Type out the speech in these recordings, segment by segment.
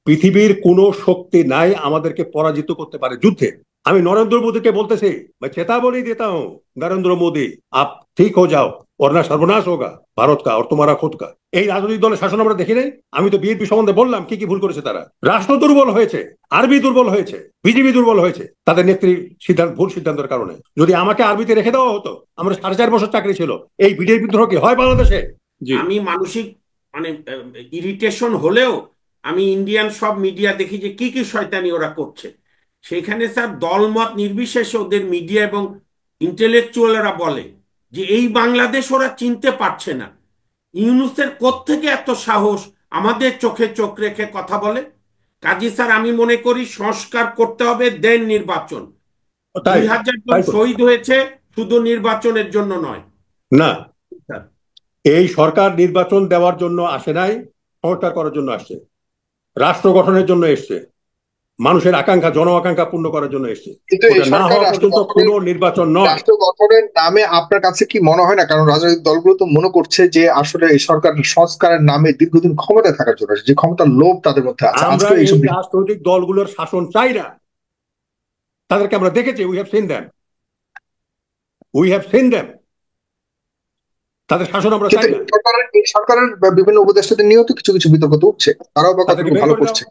পৃথিবীর কোনো শক্তি নাই আমাদেরকে পরাজিত করতে পারে যুদ্ধে। আমি নরেন্দ্র মোদীকে বলতেছি, मैं चेतावनी देता हूं नरेंद्र मोदी, आप ठीक हो जाओ वरना सर्वनाश होगा भारत का और तुम्हारा खुद का। এই রাজনৈতিক দলের শাসন আমরা দেখি নাই? আমি তো বিএনপি সম্বন্ধে বললাম কি কি ভুল করেছে তারা। রাষ্ট্র দুর্বল হয়েছে, আরবি দুর্বল হয়েছে, বিজেপি দুর্বল হয়েছে তাদের নেত্রী ভুল সিদ্ধান্তের কারণে। যদি আমাকে আরবিতে রেখে দেওয়া হতো, আমরা 4.5 বছর চাকরি ছিল, এই বিডিআর বিদ্রোহ কি হয় বাংলাদেশে? জি, আমি মানসিক মানে ইরিটেশন হলেও আমি ইন্ডিয়ান সব মিডিয়া দেখি যে কি কি শয়তানি ওরা করছে। সেখানে স্যার দলমত নির্বিশেষে ওদের মিডিয়া এবং ইন্টেলেকচুয়ালরা বলে যে এই বাংলাদেশ ওরা চিনতে পারছে না। ইউনূসের কোত্থেকে এত সাহস আমাদের চোখে চোখ রেখে কথা বলে? কাজী স্যার আমি মনে করি সংস্কার করতে হবে, দেন নির্বাচন। তাই 2000 জন তাই করুন। শহীদ হয়েছে শুধু নির্বাচনের জন্য নয় না, স্যার। এই সরকার নির্বাচন দেওয়ার জন্য আসে নাই, সংস্কার করার জন্য আসছে, রাষ্ট্র গঠনের জন্য এসছে, মানুষের আকাঙ্ক্ষা জন আকাঙ্ক্ষা পূর্ণ করার জন্য এসছে। কিন্তু এই ওটা না সরকার হওয়া পর্যন্ত কোনো নির্বাচন নয়। রাষ্ট্র গঠনের নামে আপনার কাছে কি মনে হয় না, কারণ রাজনৈতিক দলগুলো তো মনে করছে যে আসলে এই সরকার সংস্কারের নামে দীর্ঘদিন ক্ষমতায় থাকার জন্য যে ক্ষমতার লোভ তাদের মধ্যে আছে আমরা আজকে এই এইসব রাজনৈতিক দলগুলোর শাসন চাই না, তাদেরকে আমরা দেখেছি, we have seen them, we have seen them, তাদের শাসন আমরা কিন্তু চাই না। এই সরকারের বিভিন্ন উপদেষ্টাদের নিয়েও তো কিছু কিছু বিতর্ক তো উঠছে, তারাও বা তাদেরকে কতটুকু বের ভালো করে দাও। করছে।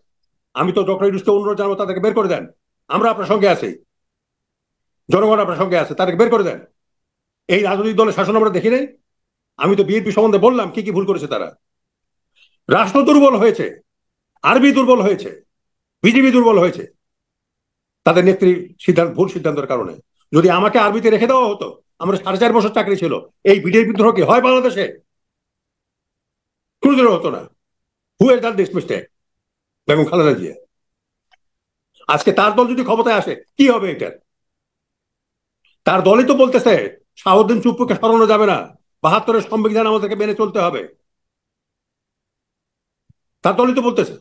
আমি তো ডক্টর ইউনূসকে অনুরোধ জানাবো তাদেরকে বের করে দেন। আমরা আপনার সঙ্গে আছি, জনগণ আপনার সঙ্গে আছে, তাদেরকে বের করে দেন। এই রাজনৈতিক দলের শাসন আমরা দেখি নাই? আমি তো বিএনপি সম্বন্ধে বললাম কি কি ভুল করেছে তারা। রাষ্ট্র দুর্বল হয়েছে, আরবি দুর্বল হয়েছে, বিজেপি দুর্বল হয়েছে তাদের নেত্রী ভুল সিদ্ধান্তের কারণে। যদি আমাকে আরবিতে রেখে দেওয়া হতো, আমরা 4.5 বছর চাকরি ছিল, এই বিডিআর বিদ্রোহ কি হয় বাংলাদেশে? কোনোদিনও হতো না। Who has done this mistake? Begum Khaleda Zia. আজকে তার দল যদি ক্ষমতায় আসে কি হবে এটার? তার দলই তো বলতেছে শাহাবুদ্দিন চুপ্পুকে সরানো যাবে না, 72-এর সংবিধান আমাদেরকে মেনে চলতে হবে। তার দলই তো বলতেছে।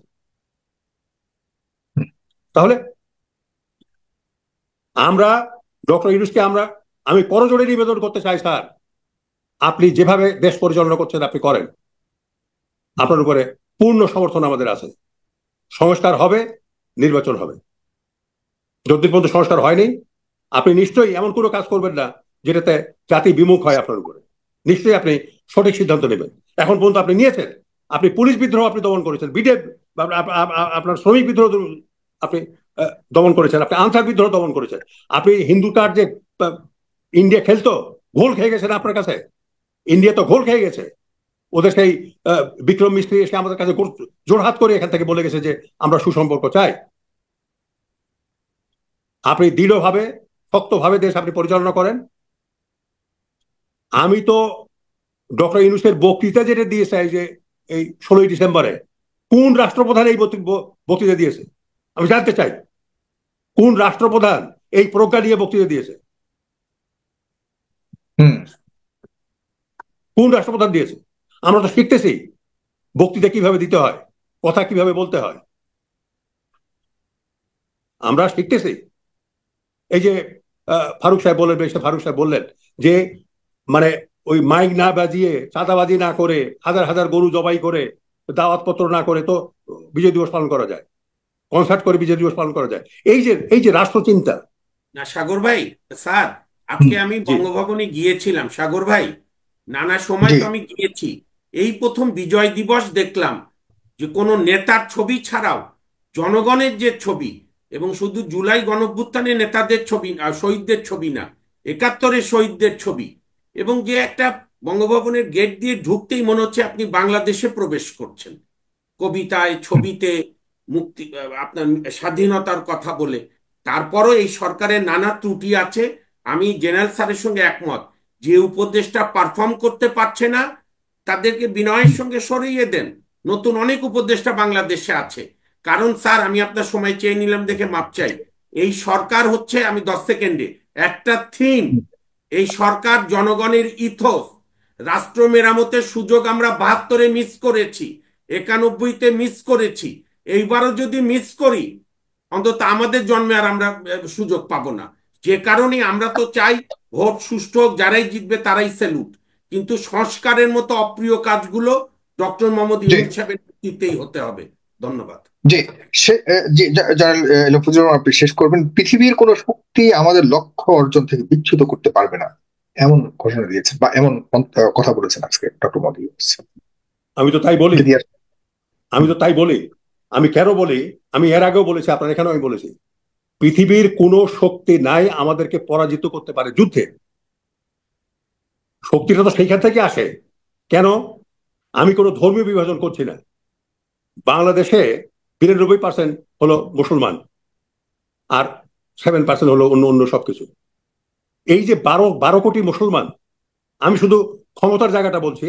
তাহলে আমরা ডক্টর ইউনূসকে আমি করজোড়ে নিবেদন করতে চাই, স্যার আপনি যেভাবে দেশ পরিচালনা করছেন আপনি করেন, আপনার উপরে পূর্ণ সমর্থন আমাদের আছে। সংস্কার হবে, নির্বাচন হবে। যতদিন পর্যন্ত সংস্কার হয়নি, আপনি নিশ্চয়ই এমন কোনো কাজ করবেন না যেটাতে জাতি বিমুখ হয় আপনার উপরে। নিশ্চয়ই আপনি সঠিক সিদ্ধান্ত নেবেন। এখন পর্যন্ত আপনি নিয়েছেন, আপনি পুলিশ বিদ্রোহ আপনি দমন করেছেন, বিডিএফ আপনার শ্রমিক বিদ্রোহ আপনি দমন করেছেন, আপনি আনসার বিদ্রোহ দমন করেছেন, আপনি হিন্দু কার্ড যে ইন্ডিয়া খেলতো, ঘোল খেয়ে গেছেন আপনার কাছে। ইন্ডিয়া তো ঘোল খেয়ে গেছে। ওদের সেই বিক্রম মিস্ত্রি এসে আমাদের কাছে জোরহাত করে এখান থেকে বলে গেছে যে আমরা সুসম্পর্ক চাই। আপনি দৃঢ়ভাবে শক্তভাবে দেশ আপনি পরিচালনা করেন। আমি তো ডক্টর ইউনূসের বক্তৃতা যেটা দিয়েছে যে এই 16ই ডিসেম্বরে, কোন রাষ্ট্রপ্রধান এই বক্তৃতা দিয়েছে আমি জানতে চাই। কোন রাষ্ট্রপ্রধান এই প্রজ্ঞা নিয়ে বক্তৃতা দিয়েছে? কোন রাষ্ট্রপ্রধান দিয়েছে? আমরা তো শিখতেছি বক্তৃতা কিভাবে দিতে হয়, কথা কিভাবে বলতে হয়, আমরা শিখতেছি। এই যে ফারুক সাহেব বললেন, ফারুক সাহেব বললেন যে মানে ওই মাইক না বাজিয়ে, চাঁদাবাজি না করে, হাজার হাজার গরু জবাই করে, দাওয়াতপত্র না করে তো বিজয় দিবস পালন করা যায়, কনসার্ট করে বিজয় দিবস পালন করা যায়। এই যে রাষ্ট্রচিন্তা। না সাগর ভাই, স্যার আজকে আমি জি বঙ্গভবনে গিয়েছিলাম সাগর ভাই, নানা সময় জি। তো আমি গিয়েছি। এই প্রথম বিজয় দিবস দেখলাম যে কোনো নেতার ছবি ছাড়াও জনগণের যে ছবি, এবং শুধু জুলাই গণঅভ্যুত্থানে নেতাদের ছবি শহীদদের ছবি না, 71-এর শহীদদের ছবি, এবং যে একটা বঙ্গভবনের গেট দিয়ে ঢুকতেই মনে হচ্ছে আপনি বাংলাদেশে প্রবেশ করছেন। কবিতায় ছবিতে মুক্তি, আপনার স্বাধীনতার কথা বলে। তারপরও এই সরকারের নানা ত্রুটি আছে। আমি জেনারেল স্যারের সঙ্গে একমত, যে উপদেষ্টা পারফর্ম করতে পারছে না তাদেরকে বিনয়ের সঙ্গে সরিয়ে দেন। নতুন অনেক উপদেষ্টা বাংলাদেশে আছে। কারণ স্যার আমি আপনার সময় চেয়ে নিলাম দেখে মাপ চাই। এই সরকার হচ্ছে, আমি 10 সেকেন্ডে একটা থিম, এই সরকার জনগণের ইথোস। রাষ্ট্র মেরামতের সুযোগ আমরা 72-এ মিস করেছি, 91-তে মিস করেছি, এইবারও যদি মিস করি অন্তত আমাদের জন্মে আর আমরা সুযোগ পাবো না। যে কারণে আমরা তো চাই ভোট সুষ্ঠু হোক, যারাই জিতবে তারাই স্যালুট, কিন্তু সংস্কারের মতো অপ্রিয় কাজগুলো ডক্টর মোহাম্মদ জি। ইউনূস সাহেবের নেতৃত্বেই হতে হবে। ধন্যবাদ। জি, জেনারেল ফজলুর রহমান, আপনি শেষ করবেন। পৃথিবীর কোন শক্তি আমাদের লক্ষ্য অর্জন থেকে বিচ্যুত করতে পারবে না, এমন ঘোষণা দিয়েছেন বা এমন কথা বলেছেন আজকে ডক্টর মোদী। আমি তো তাই বলি, আমি কেন বলি, আমি এর আগেও বলেছি, আপনার এখানেও আমি বলেছি, পৃথিবীর কোনো শক্তি নাই আমাদেরকে পরাজিত করতে পারে যুদ্ধে। শক্তিটা তো সেইখান থেকে আসে। কেন? আমি কোনো ধর্মীয় বিভাজন করছি না। বাংলাদেশে 92% হলো মুসলমান, আর 7% হলো অন্য অন্য সবকিছু। এই যে 12 কোটি মুসলমান, আমি শুধু ক্ষমতার জায়গাটা বলছি।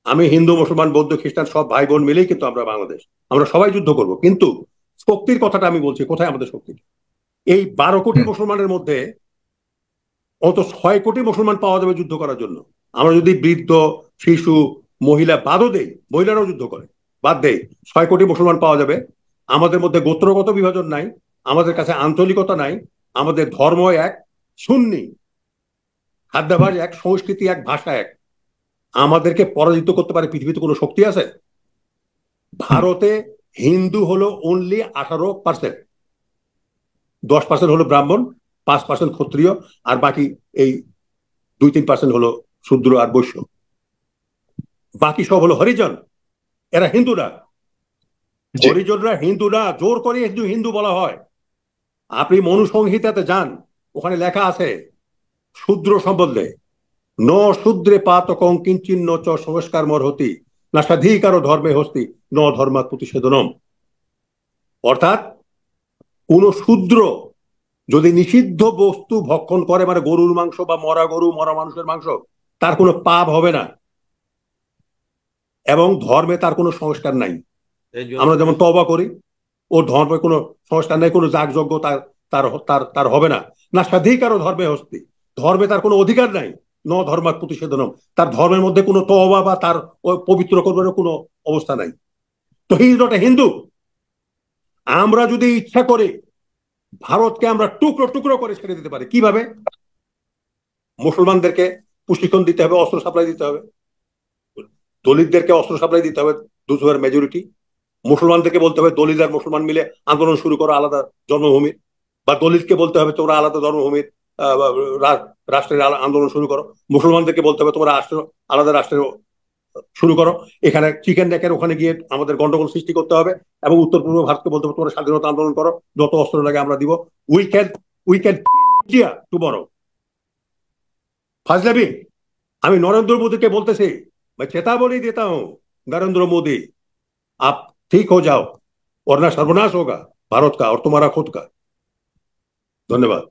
আমি হিন্দু, মুসলমান, বৌদ্ধ, খ্রিস্টান সব ভাই বোন মিলেই কিন্তু আমরা বাংলাদেশ, আমরা সবাই যুদ্ধ করব। কিন্তু শক্তির কথাটা আমি বলছি, কোথায় আমাদের শক্তি? এই 12 কোটি মুসলমানের মধ্যে অত 6 কোটি মুসলমান পাওয়া যাবে যুদ্ধ করার জন্য। আমরা যদি বৃদ্ধ, শিশু, মহিলা বাদও দেই, মহিলারাও যুদ্ধ করে, বাদ দেই, 6 কোটি মুসলমান পাওয়া যাবে। আমাদের মধ্যে গোত্রগত বিভাজন নাই, আমাদের কাছে আঞ্চলিকতা নাই, আমাদের ধর্ম এক, সুন্নি, খাদ্যাভ্যাস এক, সংস্কৃতি এক, ভাষা এক। আমাদেরকে পরাজিত করতে পারে পৃথিবীতে কোনো শক্তি আছে? ভারতে হিন্দু হলো অনলি 18%, 10% হলো ব্রাহ্মণ, 5% ক্ষত্রিয়, আর বাকি এই 2-3% হলো শূদ্র আর বৈশ্য। বাকি সব হলো হরিজন। এরা হিন্দু না। হরিজনরা হিন্দু না, জোর করে হিন্দু হিন্দু বলা হয়। আপনি মনুসংহিতাতে যান, ওখানে লেখা আছে শূদ্র সম্বন্ধে, ন শূদ্রে পাতকং কিঞ্চিন্ন চ সংস্কার মরহতি না সাধিকারো ধর্মে হস্তি ন ধর্মাৎ প্রতিষেধনম। অর্থাৎ কোন শূদ্র যদি নিষিদ্ধ বস্তু ভক্ষণ করে, মানে গরুর মাংস বা মরা গরু, মরা মানুষের মাংস, তার কোনো পাপ হবে না, এবং ধর্মে তার কোনো সংস্কার নাই। আমরা যেমন তওবা করি, ও ধর্মে কোনো সংস্কার নাই, কোনো যাগযজ্ঞ তার তার তার তার হবে না। না সাধিকারও ধর্মে হস্তি, ধর্মে তার কোনো অধিকার নাই, ন ধর্মাৎ প্রতিষেধনম, তার ধর্মের মধ্যে কোনো তওবা বা তার পবিত্র করবার কোনো অবস্থা নাই। তো he is not a Hindu. আমরা যদি ইচ্ছা করে ভারতকে আমরা টুকরো টুকরো করে ছেড়ে দিতে পারি। কিভাবে? মুসলমানদেরকে প্রশিক্ষণ দিতে হবে, অস্ত্র সাপ্লাই দিতে হবে, দলিতদেরকে অস্ত্র সাপ্লাই দিতে হবে, দুজনের মেজরিটি। মুসলমানদেরকে বলতে হবে দলিত আর মুসলমান মিলে আন্দোলন শুরু করো আলাদা জন্মভূমির, বা দলিতকে বলতে হবে তোমরা আলাদা ধর্মভূমির রাষ্ট্রের আন্দোলন শুরু করো। মুসলমানদেরকে বলতে হবে তোমরা আলাদা রাষ্ট্রের শুরু করো। এখানে চিকেন নেকের ওখানে গিয়ে আমাদের গন্ডগোল সৃষ্টি করতে হবে, এবং উত্তর পূর্ব ভারতকে বলতে হবে তোমরা স্বাধীনতা আন্দোলন করো, যত অস্ত্র লাগে আমরা দিব। We can India tomorrow. ফাজলামি। আমি नरेंद्र मोदी के बोलते से मैं चेतावनी देता हूं, नरेंद्र मोदी आप ठीक हो जाओ, वरना सर्वनाश होगा भारत का और तुम्हारा खुद का। धन्यवाद।